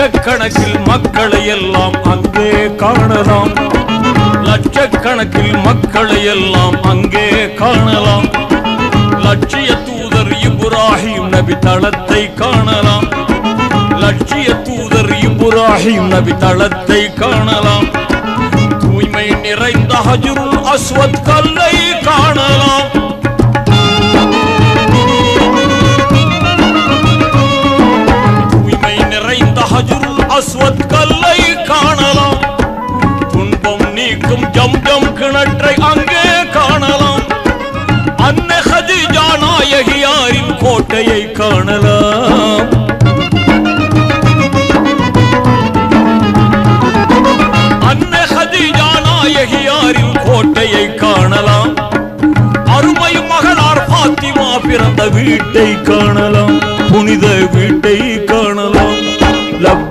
லட்சக்கணக்கில் மக்களை எல்லாம் அங்கே காணலாம். லட்சக்கணக்கில் மக்களை எல்லாம் அங்கே காணலாம். லட்சிய தூதர் இப்ராஹிம் நபி தளத்தை காணலாம். லட்சிய தூதர் இப்ராஹிம் நபி தளத்தை காணலாம். தூய்மை நிறைந்த ஹஜ்ருல் அஸ்வத் கல்லை காணலாம். தூய்மை நிறைந்த ஹஜ்ருல் அஸ்வத் கல்லை காணலாம். துன்பம் நீக்கும் ஜம்ஜம் கிணற்றை அங்கே காணலாம். அன்னை ஹதீஜா நாயகியாரின் கோட்டையை காணலாம். அன்னை ஹதீஜா நாயகியாரின் கோட்டையை காணலாம். அருமை மகளார் பாத்திமா பிறந்த வீட்டை காணலாம். புனித வீட்டை